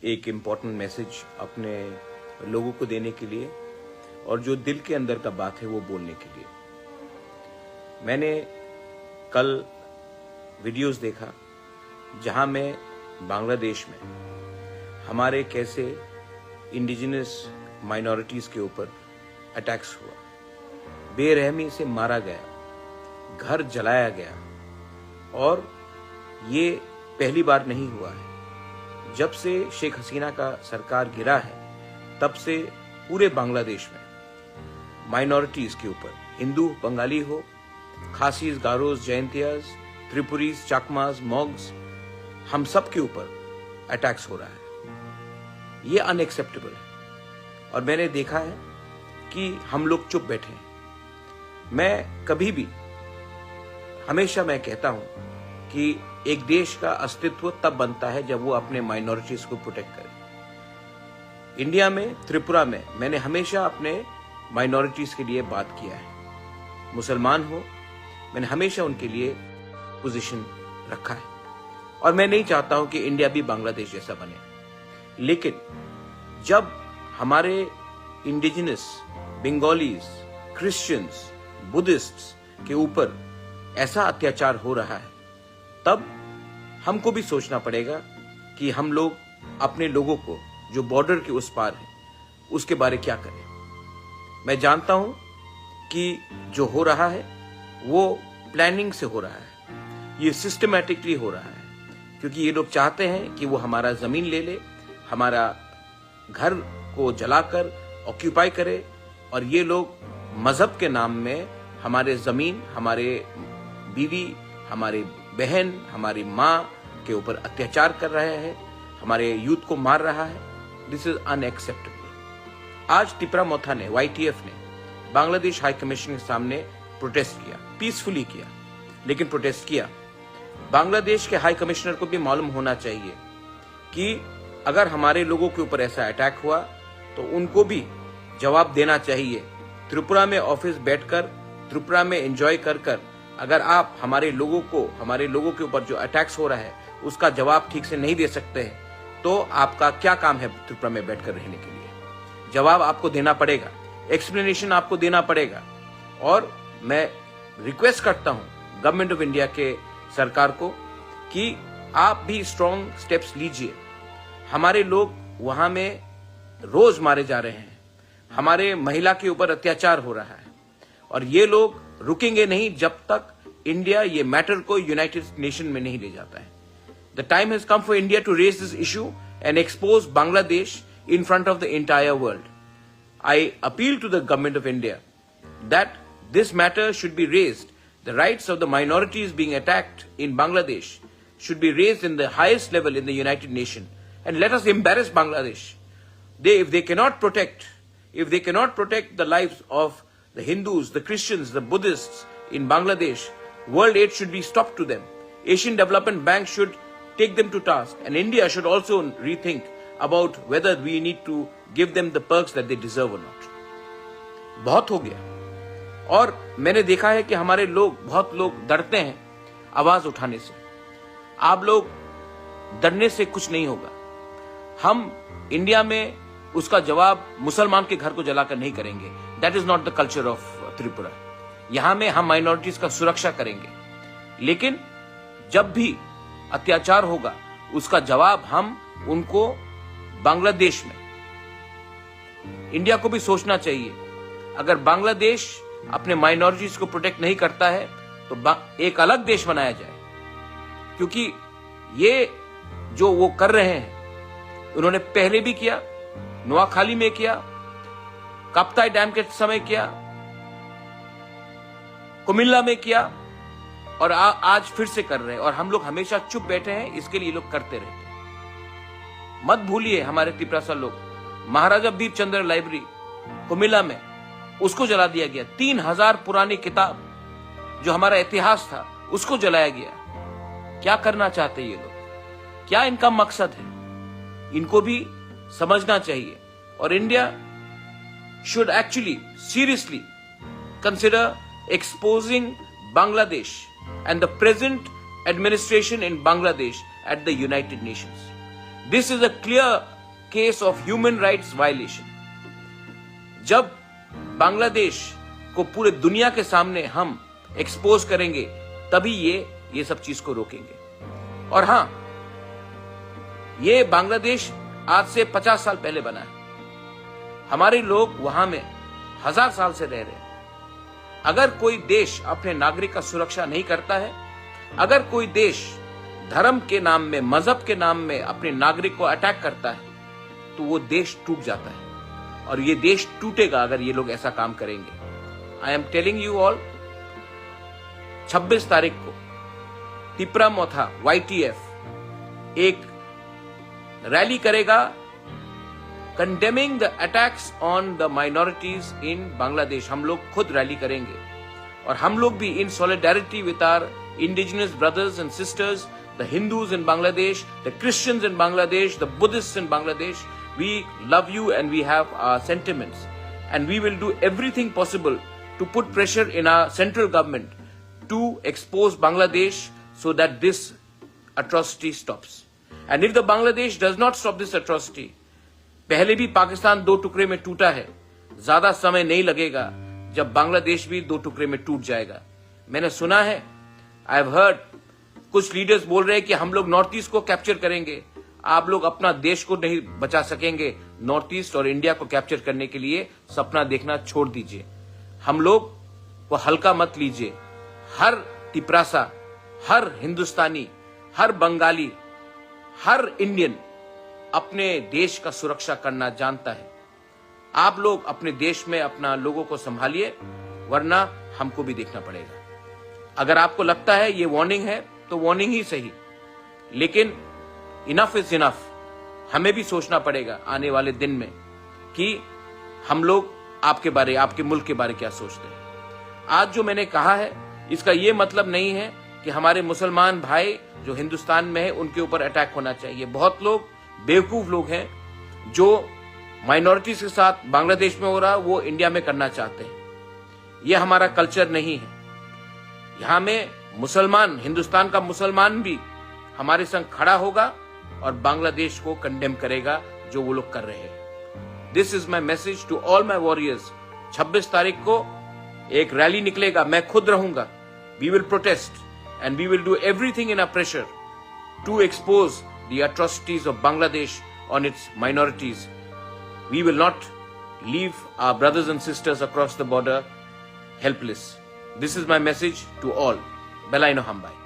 एक important message अपने लोगों को देने के लिए और जो दिल के अंदर का बात है वो बोलने के लिए। मैंने कल वीडियोस देखा जहां मैं बांग्लादेश में हमारे कैसे इंडिजिनस माइनॉरिटीज के ऊपर अटैक्स हुआ, बेरहमी से मारा गया, घर जलाया गया। और ये पहली बार नहीं हुआ है। जब से शेख हसीना का सरकार गिरा है तब से पूरे बांग्लादेश में माइनॉरिटीज के ऊपर, हिंदू बंगाली हो, खासीज, गारोज, जयंतियाज, त्रिपुरीज, चाकमाज, मॉग्स, हम सब के ऊपर अटैक्स हो रहा है। ये अनएक्सेप्टेबल है। और मैंने देखा है कि हम लोग चुप बैठे हैं। मैं कभी भी, हमेशा मैं कहता हूं कि एक देश का अस्तित्व तब बनता है जब वो अपने माइनॉरिटीज को प्रोटेक्ट करे। इंडिया में, त्रिपुरा में मैंने हमेशा अपने माइनॉरिटीज के लिए बात किया है। मुसलमान हो, मैंने हमेशा उनके लिए पोजीशन रखा है। और मैं नहीं चाहता हूं कि इंडिया भी बांग्लादेश जैसा बने। लेकिन जब हमारे इंडिजिनस बंगालीज, क्रिश्चियंस, बुद्धिस्ट्स के ऊपर ऐसा अत्याचार हो रहा है, तब हमको भी सोचना पड़ेगा कि हम लोग अपने लोगों को जो बॉर्डर के उस पार है उसके बारे क्या करें। मैं जानता हूं कि जो हो रहा है वो प्लानिंग से हो रहा है, ये सिस्टमैटिकली हो रहा है, क्योंकि ये लोग चाहते हैं कि वो हमारा जमीन ले ले, हमारा घर को जलाकर ऑक्यूपाई करे। और ये लोग मजहब के नाम में हमारे जमीन, हमारे बीवी, हमारे बहन, हमारी माँ के ऊपर अत्याचार कर रहे हैं, हमारे यूथ को मार रहा है। This is unacceptable. आज तिपरा-मोथा ने, YTF ने बांग्लादेश हाई कमीशन के सामने प्रोटेस्ट किया, पीसफुली किया, लेकिन प्रोटेस्ट किया। बांग्लादेश के हाई कमिश्नर को भी मालूम होना चाहिए कि अगर हमारे लोगों के ऊपर ऐसा अटैक हुआ तो उनको भी जवाब देना चाहिए। त्रिपुरा में ऑफिस बैठकर, त्रिपुरा में एंजॉय कर कर अगर आप हमारे लोगों के ऊपर जो अटैक्स हो रहा है उसका जवाब ठीक से नहीं दे सकते हैं, तो आपका क्या काम है त्रिपुरा में बैठकर रहने के लिए? जवाब आपको देना पड़ेगा, एक्सप्लेनेशन आपको देना पड़ेगा। और मैं रिक्वेस्ट करता हूं गवर्नमेंट ऑफ इंडिया के सरकार को कि आप भी स्ट्रॉन्ग स्टेप्स लीजिए। हमारे लोग वहां में रोज मारे जा रहे हैं, हमारे महिला के ऊपर अत्याचार हो रहा है, और ये लोग रुकेंगे नहीं जब तक इंडिया ये मैटर को यूनाइटेड नेशन में नहीं ले जाता है। The time has come for India to raise this issue and expose Bangladesh in front of the entire world. I appeal to the government of India that this matter should be raised. The rights of the minorities being attacked in Bangladesh should be raised in the highest level in the United Nations, and let us embarrass Bangladesh. If they cannot protect the lives of the Hindus, the Christians, the Buddhists in Bangladesh, world aid should be stopped to them. Asian Development Bank should take them to task, and India should also rethink about whether we need to give them the perks that they deserve or not. बहुत हो गया। और मैंने देखा है कि हमारे लोग, बहुत लोग डरते हैं आवाज उठाने से। आप लोग डरने से कुछ नहीं होगा। हम इंडिया में उसका जवाब मुसलमान के घर को जलाकर नहीं करेंगे। That is not the culture of Tripura. यहां में हम माइनॉरिटीज का सुरक्षा करेंगे, लेकिन जब भी अत्याचार होगा उसका जवाब हम उनको बांग्लादेश में, इंडिया को भी सोचना चाहिए। अगर बांग्लादेश अपने माइनॉरिटीज को प्रोटेक्ट नहीं करता है तो एक अलग देश बनाया जाए, क्योंकि ये जो वो कर रहे हैं उन्होंने पहले भी किया, नोआखाली में किया, काप्ताई डैम के समय किया, कुमिल्ला में किया, और आज फिर से कर रहे हैं। और हम लोग हमेशा चुप बैठे हैं, इसके लिए लोग करते रहते हैं। मत भूलिए हमारे तिपरासा लोग, महाराजा बीरचंद्र लाइब्रेरी कुमिल्ला में उसको जला दिया गया। 3000 पुरानी किताब जो हमारा इतिहास था उसको जलाया गया। क्या करना चाहते ये लोग? क्या इनका मकसद है? इनको भी समझना चाहिए। और India should actually seriously consider exposing Bangladesh and the present administration in Bangladesh at the United Nations. This is a clear case of human rights violation. जब बांग्लादेश को पूरे दुनिया के सामने हम एक्सपोज करेंगे तभी ये सब चीज को रोकेंगे। और हां, ये बांग्लादेश आज से 50 साल पहले बना है। हमारे लोग वहां में 1000 साल से रह रहे हैं। अगर कोई देश अपने नागरिक का सुरक्षा नहीं करता है, अगर कोई देश धर्म के नाम में, मजहब के नाम में अपने नागरिक को अटैक करता है, तो वो देश टूट जाता है। और ये देश टूटेगा अगर ये लोग ऐसा काम करेंगे। I am telling you all, 26 तारीख को तिप्रामोथा YTF एक रैली करेगा condemning the attacks on the minorities in Bangladesh. हम लोग खुद रैली करेंगे और हम लोग भी in solidarity with our indigenous brothers and sisters, the Hindus in Bangladesh, the Christians in Bangladesh, the Buddhists in Bangladesh, we love you and we have our sentiments, and we will do everything possible to put pressure in our central government to expose Bangladesh so that this atrocity stops. And if the Bangladesh does not stop this atrocity, पहले भी पाकिस्तान 2 टुकड़े में टूटा है, ज्यादा समय नहीं लगेगा जब बांग्लादेश भी 2 टुकड़े में टूट जाएगा। मैंने सुना है, आई हैव हर्ड, कुछ लीडर्स बोल रहे हैं कि हम लोग नॉर्थ ईस्ट को कैप्चर करेंगे। आप लोग अपना देश को नहीं बचा सकेंगे। नॉर्थ ईस्ट और इंडिया को कैप्चर करने के लिए सपना देखना छोड़ दीजिए। हम लोग को हल्का मत लीजिए। हर तिपरासा, हर हिंदुस्तानी, हर बंगाली, हर इंडियन अपने देश का सुरक्षा करना जानता है। आप लोग अपने देश में अपना लोगों को संभालिए, वरना हमको भी देखना पड़ेगा। अगर आपको लगता है ये वार्निंग है तो वार्निंग ही सही, लेकिन इनफ इज इनफ। हमें भी सोचना पड़ेगा आने वाले दिन में कि हम लोग आपके बारे, आपके मुल्क के बारे क्या सोचते हैं। आज जो मैंने कहा है इसका ये मतलब नहीं है कि हमारे मुसलमान भाई जो हिंदुस्तान में है उनके ऊपर अटैक होना चाहिए। बहुत लोग बेवकूफ लोग हैं जो माइनॉरिटीज के साथ बांग्लादेश में हो रहा वो इंडिया में करना चाहते हैं। ये हमारा कल्चर नहीं है। यहां में मुसलमान, हिंदुस्तान का मुसलमान भी हमारे संग खड़ा होगा और बांग्लादेश को कंडेम करेगा जो वो लोग कर रहे हैं। This is my message to all my warriors. 26 तारीख को एक रैली निकलेगा, मैं खुद रहूंगा। We will protest and we will do everything in a pressure to expose the atrocities of Bangladesh on its minorities. We will not leave our brothers and sisters across the border helpless. This is my message to all. बेलाइनो हमबाई।